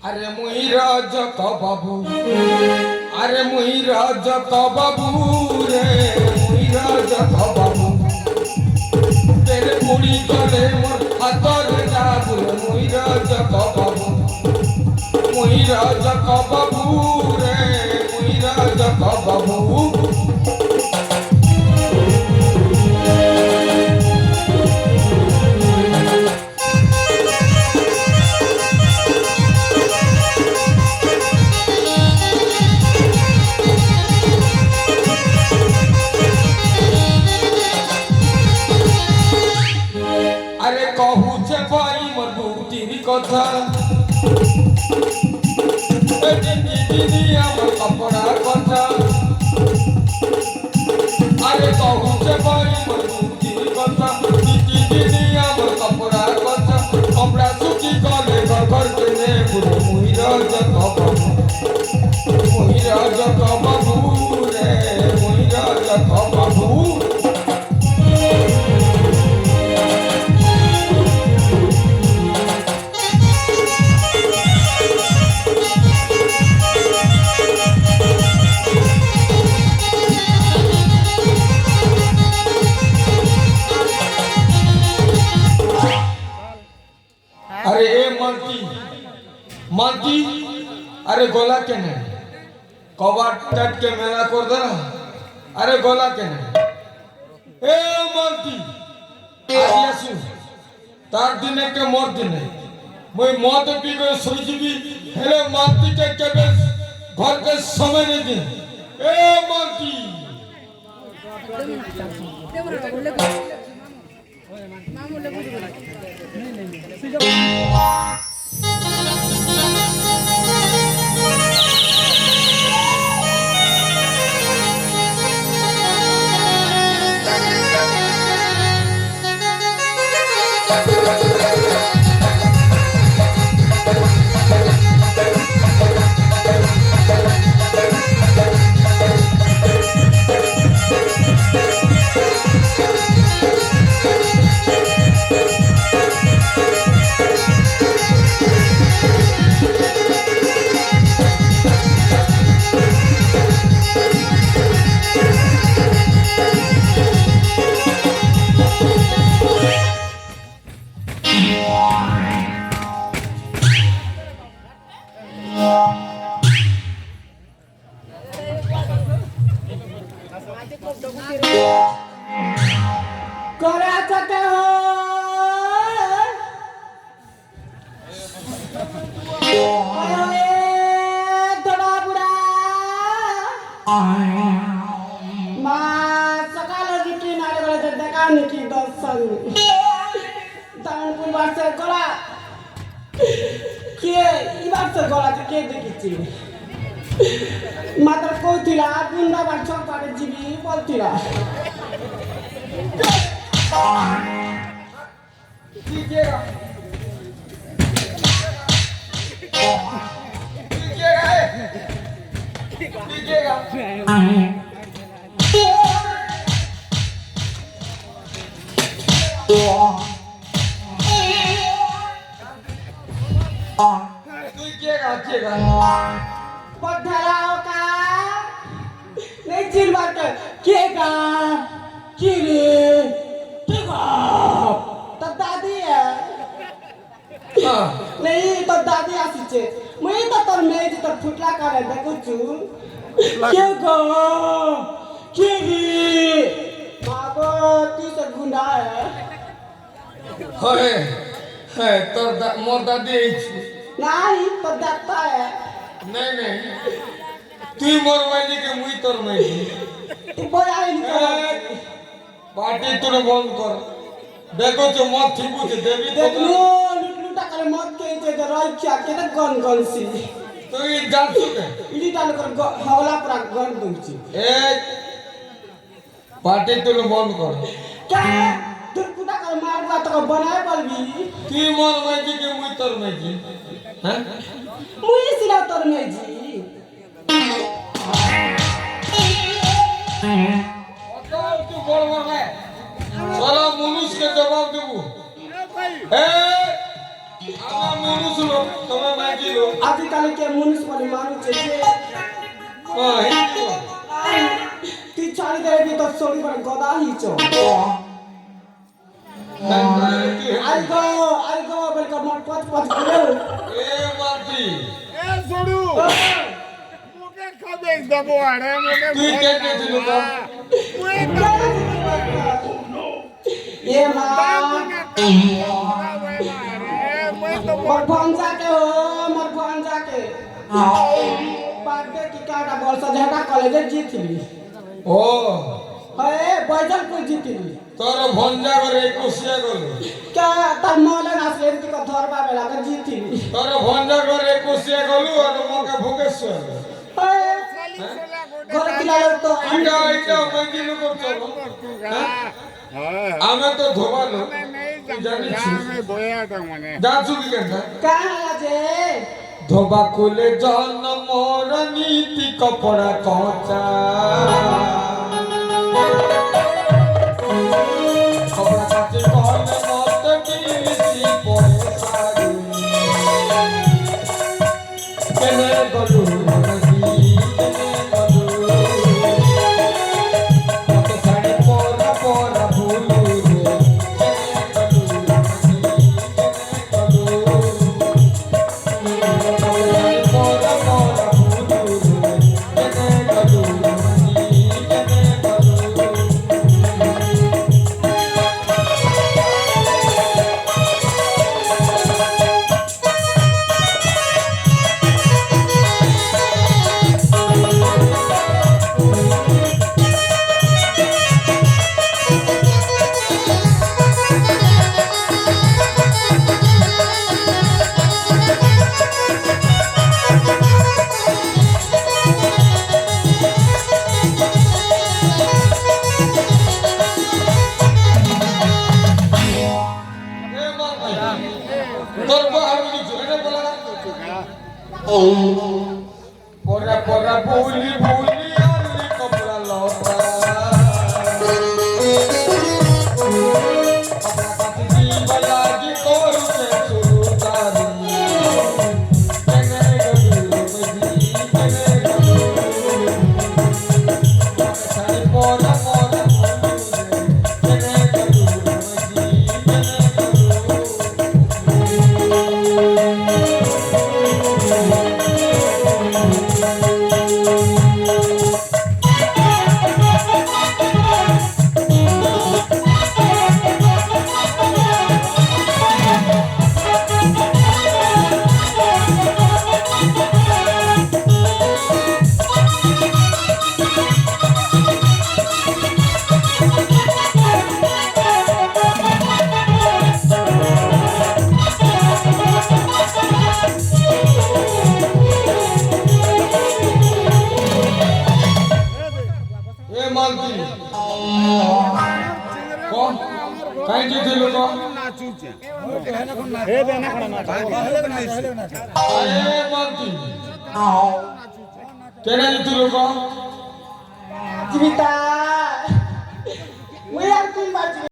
আরে মুই রাজক বাবু, আরে মুই রাজক বাবু রে, মুই রাজক বাবু। তেরে পুড়ি গলে মোর হাতর যাবু, মুই রাজক বাবু, মুই রাজক বাবু রে, মুই রাজক বাবু। আরে কহুছে ভাই মোর বুটির কথা, দিদি আমার কপড়া কথা। আরে কহুছে ভাই মোর বুটির কথা, দিদি আমার কপড়া কথা। কপড়া শুকি গলে ঘর কেনে পুরো মুই রাজক বাবু, মুই রাজক বাবু রে, মুই রাজক বাবু। अरे ए मालती मालती, अरे गोला केने कबाड़ टट के मेला कर दे। अरे गोला केने ए मालती आदियासु तार दिने के मोर दिने মই মদ পিবে সইজিবি হেলে মালতি কে কেবে ঘর के समय नहीं दिन। ए मालती मात्र कौथिला बुंदा बाछो पाड़े जीवी बोलथिला कीजिएगा कीजिएगा कीजिएगा पढ़ाओ का नहीं चिल बात के का किरे के का तो दादी है नहीं तो दादी आसी छे मैं तो तोर मेज तो फुटला करे देखो छु के का किरे बाबा ती से गुंडा है होए है तोर मोर दादी नहीं तो दाता है नहीं नहीं তুই মোর মাইলি কে মুই তোর মাইলি তুই বয়াই নি পার্টি তোরে বন্ধ কর দেখো তো মদ ঠিক বুঝে দেবি দেখো লুটলুটা করে মদ খেয়েছে তো রাইখা কেতে গন গনছি তুই যাচ্ছ কে ইডি টান করে হাওলা পুরা গন দউছি এ পার্টি তোরে বন্ধ কর কে লুটলুটা করে মারবা তো বানায় পারবি তুই মোর মাইলি কে মুই তোর মাইলি হ্যাঁ মুই সিলা তোর মাইলি সালা মানুষকে জবাব দেব। ଆମେ ମନୁଷ ଲୋକ ତମେ ମାଗି ଲୋକ ଆଜିକାଲି କେ ମନୁଷ ମାନେ ମାନୁଛେ ଯେ তুই ছাড়ি দেবে কি তোর শরীর মানে গদা হিচ আই গো বল কো মত পচ পচ গুলো এ মাটি এ সরু মুকে খাবে দেবো আরে মুকে তুই কে কে দিল তো এ মা মোর ভঞ্জা কে ও মোর ভঞ্জা কে পাগে কি কাটা বলছ ঝাটা কলেজে জিতলি ও হয়ে বৈজলপুর জিতলি তোর ভঞ্জা করে কুশিয়া গল কে তার মলে নাসলে এমতি ক ধরবা বেলা কে জিতলি তোর ভঞ্জা করে কুশিয়া গলু আর মকে ভুকেশ্বর হয়ে ঘরে কিলালো তো এটা এটা মাগি লোক করছো আমি তো ধোবালো জানিস আমি বয়াটা মানে জানছু কি কেন কাহা যে ধোবা কুলে জন্ম মোর নীতি কপড়া কচা কপড়া কাচে কনে মত মিলিছি পরে সারি কেনে গলু নদী কেনে গলু মত ছাড়ি পরা পরা ভুলু রে কেনে গলু নদী কেনে Pora pora buli buli ali kapra lota kapra kati bala ji koru se surutari kene gadu madi kene gadu sari pora pora kene gadu madi kene কাই জিতে লোক নাচুছে হে দেনা কোন না আরে মান্তি কেন জিতে লোক জীবিতা মুই আর কোন বাজি